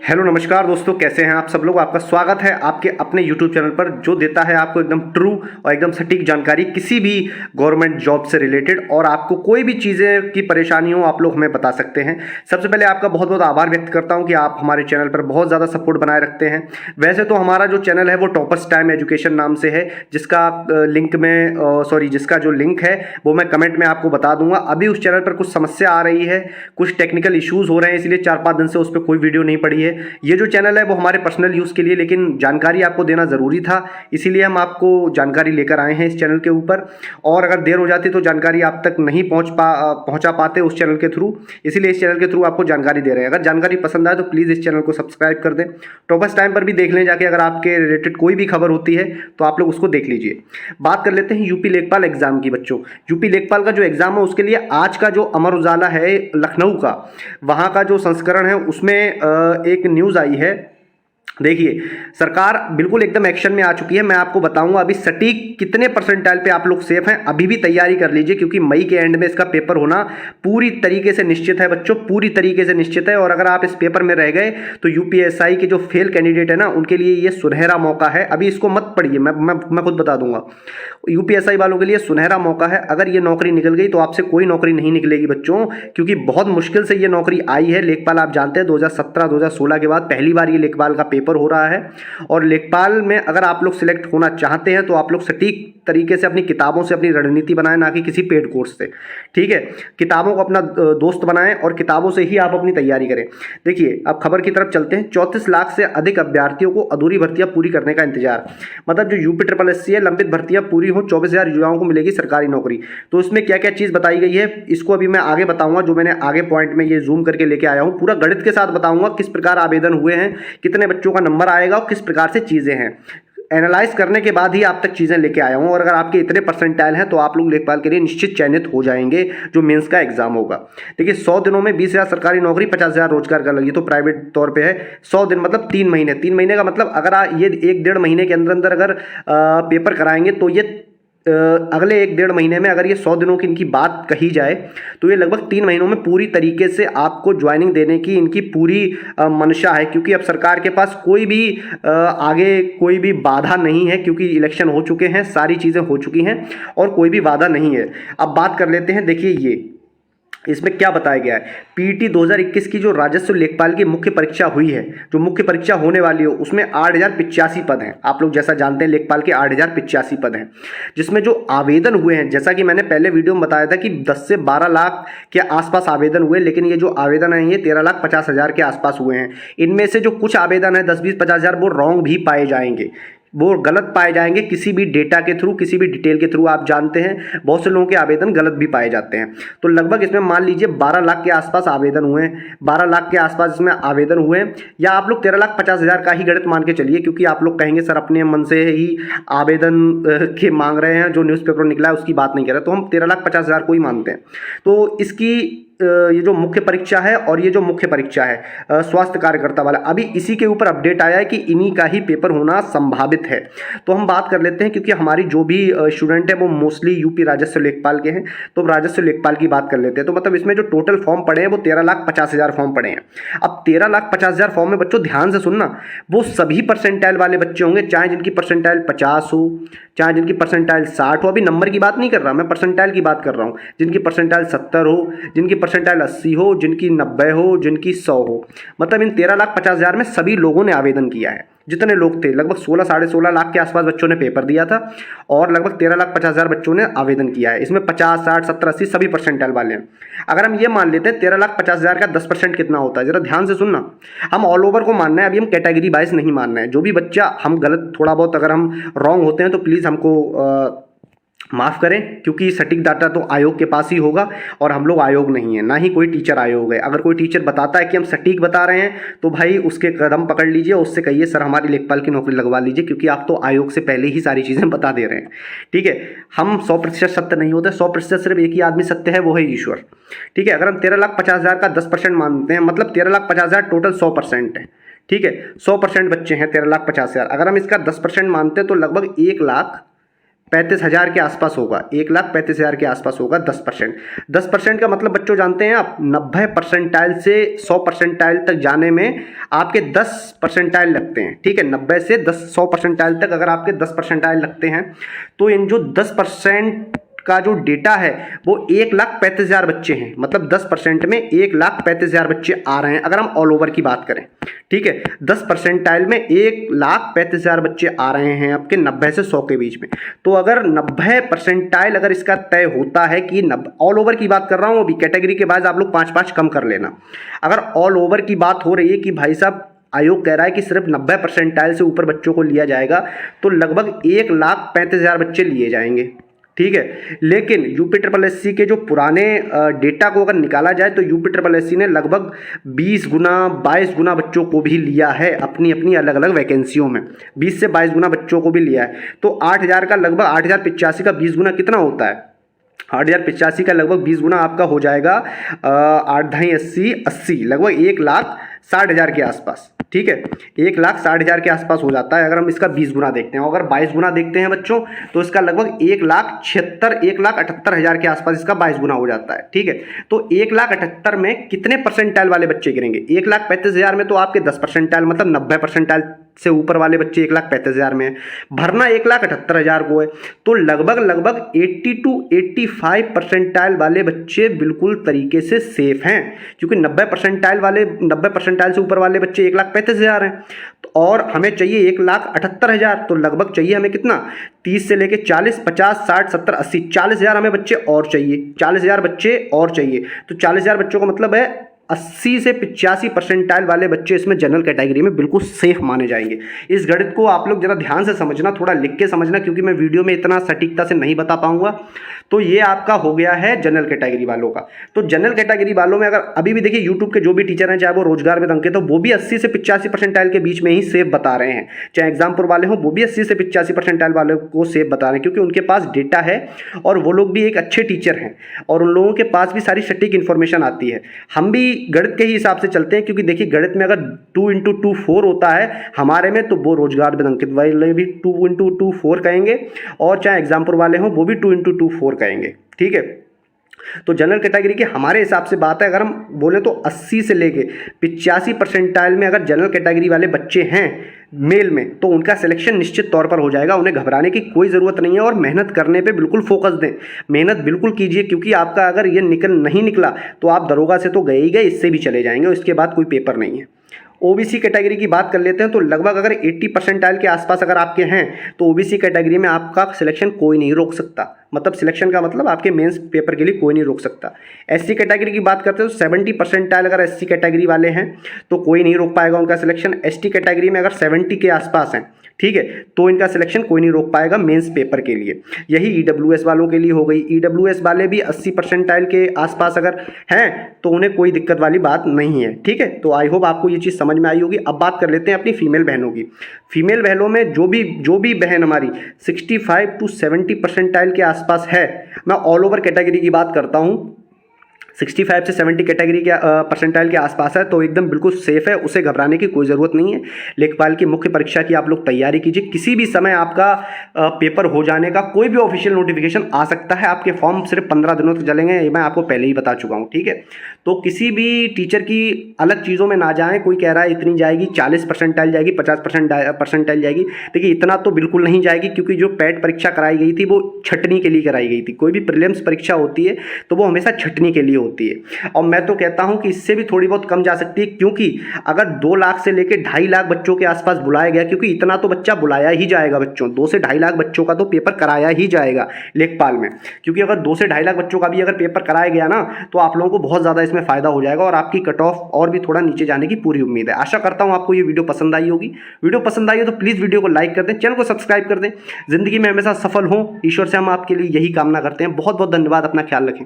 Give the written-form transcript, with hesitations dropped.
Hello नमस्कार दोस्तों, कैसे हैं आप सब लोग। आपका स्वागत है आपके अपने यूट्यूब चैनल पर जो देता है आपको एकदम ट्रू और एकदम सटीक जानकारी किसी भी गवर्नमेंट जॉब से रिलेटेड। और आपको कोई भी चीज़ें की परेशानी हो आप लोग हमें बता सकते हैं। सबसे पहले आपका बहुत बहुत आभार व्यक्त करता हूं कि आप हमारे चैनल पर बहुत ज़्यादा सपोर्ट बनाए रखते हैं। वैसे तो हमारा जो चैनल है वो टॉपर्स टाइम एजुकेशन नाम से है, जिसका जिसका जो लिंक है वो मैं कमेंट में आपको बता दूंगा। अभी उस चैनल पर कुछ समस्या आ रही है, कुछ टेक्निकल इश्यूज हो रहे हैं, इसलिए 4-5 दिन से उस पर कोई वीडियो नहीं पड़ी है। ये जो चैनल है वो हमारे पर्सनल यूज़ के लिए, लेकिन जानकारी आपको देना ज़रूरी था, इसीलिए हम आपको जानकारी लेकर आए हैं इस चैनल के ऊपर। और अगर देर हो जाती तो जानकारी आप तक नहीं पहुंचा पाते उस चैनल के थ्रू, इसीलिए इस चैनल के थ्रू आपको जानकारी दे रहे हैं। अगर जानकारी पसंद आए तो प्लीज़ इस चैनल को सब्सक्राइब कर दें। टॉपर्स टाइम पर भी देख लें जाके, अगर आपके रिलेटेड कोई भी खबर होती है तो आप लोग उसको देख लीजिए। बात कर लेते हैं यूपी लेखपाल एग्जाम की। बच्चों, यूपी लेखपाल का जो एग्जाम है उसके लिए आज का जो अमर उजाला है लखनऊ का, वहाँ का जो संस्करण है उसमें एक न्यूज़ आई है। देखिए, सरकार बिल्कुल एकदम एक्शन में आ चुकी है। मैं आपको बताऊंगा अभी सटीक कितने परसेंटाइल पे आप लोग सेफ हैं। अभी भी तैयारी कर लीजिए, क्योंकि मई के एंड में इसका पेपर होना पूरी तरीके से निश्चित है बच्चों, पूरी तरीके से निश्चित है। और अगर आप इस पेपर में रह गए तो यूपीएसआई के जो फेल कैंडिडेट है ना, उनके लिए ये सुनहरा मौका है। अभी इसको मत पढ़िए, मैं खुद बता दूंगा। यूपीएसआई वालों के लिए सुनहरा मौका है। अगर ये नौकरी निकल गई तो आपसे कोई नौकरी नहीं निकलेगी बच्चों, क्योंकि बहुत मुश्किल से ये नौकरी आई है। लेखपाल आप जानते हैं 2017-2016 के बाद पहली बार ये लेखपाल का पेपर हो रहा है। और लेखपाल में अगर आप लोग सिलेक्ट होना चाहते हैं तो आप लोग सटीक तरीके से अपनी किताबों से अपनी रणनीति बनाएं, ना कि किसी पेड कोर्स से। ठीक है, किताबों को अपना दोस्त बनाएं और किताबों से ही आप अपनी तैयारी करें। देखिए, अब खबर की तरफ चलते हैं। 34 लाख से अधिक अभ्यर्थियों को अधूरी भर्तियां पूरी करने का इंतजार। मतलब जो यूपी SSC है, लंबित भर्तियां पूरी हो, 24,000 युवाओं को मिलेगी सरकारी नौकरी। तो इसमें क्या क्या चीज़ बताई गई है इसको अभी मैं आगे बताऊंगा। जो मैंने आगे पॉइंट में ये जूम करके लेके आया हूँ, पूरा गणित के साथ बताऊंगा किस प्रकार आवेदन हुए हैं, कितने बच्चों का नंबर आएगा और किस प्रकार से चीज़ें हैं। एनालाइज करने के बाद ही आप तक चीज़ें लेके आया हूँ। और अगर आपके इतने परसेंटाइल हैं तो आप लोग लेखपाल के लिए निश्चित चयनित हो जाएंगे जो मेंस का एग्जाम होगा। देखिए, 100 दिनों में 20,000 सरकारी नौकरी, 50,000 रोजगार का लगी, तो प्राइवेट तौर पे है। 100 दिन मतलब 3 महीने। 3 महीने का मतलब अगर ये 1-1.5 महीने के अंदर अंदर अगर पेपर कराएंगे तो ये अगले 1-1.5 महीने में, अगर ये 100 दिनों की इनकी बात कही जाए तो ये लगभग 3 महीनों में पूरी तरीके से आपको ज्वाइनिंग देने की इनकी पूरी मंशा है। क्योंकि अब सरकार के पास कोई भी आगे कोई भी बाधा नहीं है, क्योंकि इलेक्शन हो चुके हैं, सारी चीज़ें हो चुकी हैं और कोई भी बाधा नहीं है। अब बात कर लेते हैं। देखिए, ये इसमें क्या बताया गया है। पीटी 2021 की जो राजस्व लेखपाल की मुख्य परीक्षा हुई है, जो मुख्य परीक्षा होने वाली हो, उसमें 8,085 पद हैं। आप लोग जैसा जानते हैं लेखपाल के 8,085 पद हैं, जिसमें जो आवेदन हुए हैं, जैसा कि मैंने पहले वीडियो में बताया था कि 10 से 12 लाख के आसपास आवेदन हुए, लेकिन ये जो आवेदन है ये 13,50,000 के आसपास हुए हैं। इनमें से जो कुछ आवेदन है 10-20-50,000 वो रॉन्ग भी पाए जाएंगे, वो गलत पाए जाएंगे किसी भी डेटा के थ्रू, किसी भी डिटेल के थ्रू। आप जानते हैं बहुत से लोगों के आवेदन गलत भी पाए जाते हैं। तो लगभग इसमें मान लीजिए 12 लाख के आसपास आवेदन हुए हैं, 12 लाख के आसपास इसमें आवेदन हुए हैं, या आप लोग 13,50,000 का ही गणित मान के चलिए, क्योंकि आप लोग कहेंगे सर अपने मन से ही आवेदन के मांग रहे हैं, जो न्यूज़पेपर निकला है उसकी बात नहीं कर रहे। तो हम 13,50,000 को ही मानते हैं। तो इसकी ये जो मुख्य परीक्षा है और ये जो मुख्य परीक्षा है स्वास्थ्य कार्यकर्ता वाला, अभी इसी के ऊपर अपडेट आया है कि इन्हीं का ही पेपर होना संभावित है। तो हम बात कर लेते हैं, क्योंकि हमारी जो भी स्टूडेंट है वो मोस्टली यूपी राजस्व लेखपाल के हैं, तो राजस्व लेखपाल की बात कर लेते हैं। तो मतलब इसमें जो टोटल फॉर्म पड़े हैं वो 13,50,000 फॉर्म पड़े हैं। अब 13,50,000 फॉर्म में बच्चों ध्यान से सुनना, वो सभी परसेंटाइल वाले बच्चे होंगे, चाहे जिनकी परसेंटाइल 50 हो, चाहे जिनकी परसेंटाइल 60 हो। अभी नंबर की बात नहीं कर रहा मैं, परसेंटाइल की बात कर रहा हूँ। जिनकी परसेंटाइल 70 हो, जिनकी परसेंटाइल 80 हो, जिनकी 90 हो, जिनकी 100 हो, मतलब इन 13,50,000 में सभी लोगों ने आवेदन किया है। जितने लोग थे, लगभग 16-16.5 लाख के आसपास बच्चों ने पेपर दिया था और लगभग 13,50,000 बच्चों ने आवेदन किया है। इसमें 50, 60, 70, 80 सभी परसेंटाइल वाले हैं। अगर हम ये मान लेते हैं 13,50,000 का 10% कितना होता है, जरा ध्यान से सुनना। हम ऑल ओवर को मानना है, अभी हम कैटेगरी वाइज नहीं मानना है। जो भी बच्चा हम गलत थोड़ा बहुत अगर हम रॉन्ग होते हैं तो प्लीज़ हमको माफ़ करें, क्योंकि सटीक डाटा तो आयोग के पास ही होगा और हम लोग आयोग नहीं है, ना ही कोई टीचर आयोग है। अगर कोई टीचर बताता है कि हम सटीक बता रहे हैं तो भाई उसके कदम पकड़ लीजिए, उससे कहिए सर हमारी लेखपाल की नौकरी लगवा लीजिए, क्योंकि आप तो आयोग से पहले ही सारी चीज़ें बता दे रहे हैं। ठीक है, हम 100% सत्य नहीं होते, 100% सिर्फ एक ही आदमी सत्य है, वो है ईश्वर। ठीक है, अगर हम 13,50,000 का 10% मानते हैं, मतलब 13,50,000 टोटल 100% है। ठीक है, 100% बच्चे हैं 13,50,000। अगर हम इसका 10% मानते हैं तो लगभग 35,000 के आसपास होगा, 1,35,000 के आसपास होगा 10%। 10% का मतलब बच्चों जानते हैं आप, 90 परसेंटाइल से 100 परसेंटाइल तक जाने में आपके 10 परसेंटाइल लगते हैं। ठीक है, 90 से 100 परसेंटाइल तक अगर आपके 10 परसेंटाइल लगते हैं तो इन जो 10% का जो डेटा है वो 1,35,000 बच्चे हैं, मतलब 10% में 1,35,000 बच्चे आ रहे हैं अगर हम ऑल ओवर की बात करें। ठीक है, 10 परसेंटाइल में 1,35,000 बच्चे आ रहे हैं आपके 90 से 100 के बीच में। तो अगर 90 परसेंटाइल अगर इसका तय होता है कि ऑल ओवर की बात कर रहा हूं, अभी कैटेगरी के बाद आप लोग 5-5 कम कर लेना। अगर ऑल ओवर की बात हो रही है कि भाई साहब आयोग कह रहा है कि सिर्फ 90 परसेंटाइल से ऊपर बच्चों को लिया जाएगा, तो लगभग 1,35,000 बच्चे लिए जाएंगे। ठीक है, लेकिन UPSSC के जो पुराने डेटा को अगर निकाला जाए तो UPSSC ने लगभग 20 गुना 22 गुना बच्चों को भी लिया है अपनी अपनी अलग अलग वैकेंसियों में, 20 से 22 गुना बच्चों को भी लिया है। तो 8,000 का लगभग 8,085 का 20 गुना कितना होता है? 8,085 का लगभग 20 गुना आपका हो जाएगा 8,80 लगभग 1,60,000 के आसपास। ठीक है, 1,60,000 के आसपास हो जाता है अगर हम इसका 20 गुना देखते हैं। अगर 22 गुना देखते हैं बच्चों तो इसका लगभग 1,78,000 के आसपास इसका 22 गुना हो जाता है। ठीक है, तो 1,78,000 में कितने परसेंटाइल वाले बच्चे गिरेंगे? 1,35,000 में तो आपके 10 परसेंटाइल मतलब 90 परसेंटाइल से ऊपर वाले बच्चे 1,35,000 में है, भरना 1,78,000 को है। तो लगभग 80 to 85 परसेंटाइल वाले बच्चे बिल्कुल तरीके से सेफ हैं, क्योंकि 90 परसेंटाइल से ऊपर वाले बच्चे 1,35,000 हैं और हमें चाहिए 1,78,000। तो लगभग चाहिए हमें कितना? 30 से लेके 40, 50, 60, 70, 80, 40,000 हमें बच्चे और चाहिए, 40,000 बच्चे और चाहिए। तो 40,000 बच्चों का मतलब है 80 से 85 परसेंटाइल वाले बच्चे इसमें जनरल कैटेगरी में बिल्कुल सेफ माने जाएंगे। इस गणित को आप लोग जरा ध्यान से समझना, थोड़ा लिख के समझना, क्योंकि मैं वीडियो में इतना सटीकता से नहीं बता पाऊंगा। तो ये आपका हो गया है जनरल कैटेगरी वालों का। तो जनरल कैटेगरी वालों में अगर अभी भी देखिए यूट्यूब के जो भी टीचर हैं, चाहे वो रोजगार में अंकित, तो वो भी 80 से 85 परसेंटाइल के बीच में ही सेफ बता रहे हैं। चाहे एग्जामपुर वाले हो वो भी 80 से 85 परसेंटाइल वाले को सेफ बता रहे हैं, क्योंकि उनके पास डेटा है और वो लोग भी एक अच्छे टीचर हैं और उन लोगों के पास भी सारी सटीक इन्फॉर्मेशन आती है। हम भी गणित के ही हिसाब से चलते हैं, क्योंकि देखिए गणित में अगर 2 × 2 4 होता है हमारे में, तो वो रोजगार में अंकित वाले भी 2 × 2 4 कहेंगे और चाहे एग्जामपुर वाले हों वो भी 2 × 2 4 कहेंगे। ठीक है, तो जनरल कैटेगरी के हमारे हिसाब से बात है, अगर हम बोले तो 80 से लेके 85 परसेंटाइल में अगर जनरल कैटेगरी वाले बच्चे हैं मेल में, तो उनका सिलेक्शन निश्चित तौर पर हो जाएगा। उन्हें घबराने की कोई ज़रूरत नहीं है और मेहनत करने पे बिल्कुल फोकस दें, मेहनत बिल्कुल कीजिए, क्योंकि आपका अगर ये नहीं निकला तो आप दरोगा से तो गए ही गए, इससे भी चले जाएंगे और इसके बाद कोई पेपर नहीं है। ओबीसी कैटेगरी की बात कर लेते हैं, तो लगभग अगर 80 परसेंटाइल के आसपास अगर आपके हैं तो ओबीसी कैटेगरी में आपका सिलेक्शन कोई नहीं रोक सकता। मतलब सिलेक्शन का मतलब आपके मेंस पेपर के लिए कोई नहीं रोक सकता। एससी कैटेगरी की बात करते हैं तो 70 परसेंटाइल अगर एससी कैटेगरी वाले हैं तो कोई नहीं रोक पाएगा उनका सिलेक्शन। एसटी कैटेगरी में अगर 70 के आसपास हैं, ठीक है, तो इनका सिलेक्शन कोई नहीं रोक पाएगा मेंस पेपर के लिए। यही ईडब्ल्यूएस वालों के लिए हो गई। ईडब्ल्यूएस वाले भी 80 परसेंटाइल के आसपास अगर हैं तो उन्हें कोई दिक्कत वाली बात नहीं है। ठीक है, तो आई होप आपको ये चीज़ समझ में आई होगी। अब बात कर लेते हैं अपनी फीमेल बहनों की। फीमेल बहनों में जो भी बहन हमारी 65 to 70 परसेंटाइल के आसपास है, मैं ऑल ओवर कैटेगरी की बात करता हूँ, 65 से 70 कैटेगरी के परसेंटाइल के आसपास है तो एकदम बिल्कुल सेफ है, उसे घबराने की कोई ज़रूरत नहीं है। लेखपाल की मुख्य परीक्षा की आप लोग तैयारी कीजिए। किसी भी समय आपका पेपर हो जाने का कोई भी ऑफिशियल नोटिफिकेशन आ सकता है। आपके फॉर्म सिर्फ 15 दिनों तक चलेंगे, ये मैं आपको पहले ही बता चुका हूँ। ठीक है, तो किसी भी टीचर की अलग चीज़ों में ना जाएँ। कोई कह रहा है इतनी जाएगी, 40 परसेंटाइल जाएगी, 50 परसेंटाइल जाएगी, देखिए इतना तो बिल्कुल नहीं जाएगी, क्योंकि जो पैट परीक्षा कराई गई थी वो छटनी के लिए कराई गई थी। कोई भी प्रीलिम्स परीक्षा होती है तो वो हमेशा छटनी के लिए होती है, और मैं तो कहता हूं कि इससे भी थोड़ी बहुत कम जा सकती है, क्योंकि अगर 2 लाख से लेकर 2.5 लाख बच्चों के आसपास बुलाया गया, क्योंकि इतना तो बच्चा बुलाया ही जाएगा बच्चों, 2 से 2.5 लाख बच्चों का तो पेपर कराया ही जाएगा लेखपाल में। क्योंकि अगर 2 से 2.5 लाख बच्चों का भी अगर पेपर कराया गया ना तो आप लोगों को बहुत ज़्यादा इसमें फ़ायदा हो जाएगा और आपकी कट ऑफ और भी थोड़ा नीचे जाने की पूरी उम्मीद है। आशा करता हूँ आपको ये वीडियो पसंद आई होगी। वीडियो पसंद आई हो तो प्लीज़ वीडियो को लाइक कर दें, चैनल को सब्सक्राइब कर दें। जिंदगी में हमेशा सफल हों, ईश्वर से हम आपके लिए यही कामना करते हैं। बहुत बहुत धन्यवाद, अपना ख्याल रखें।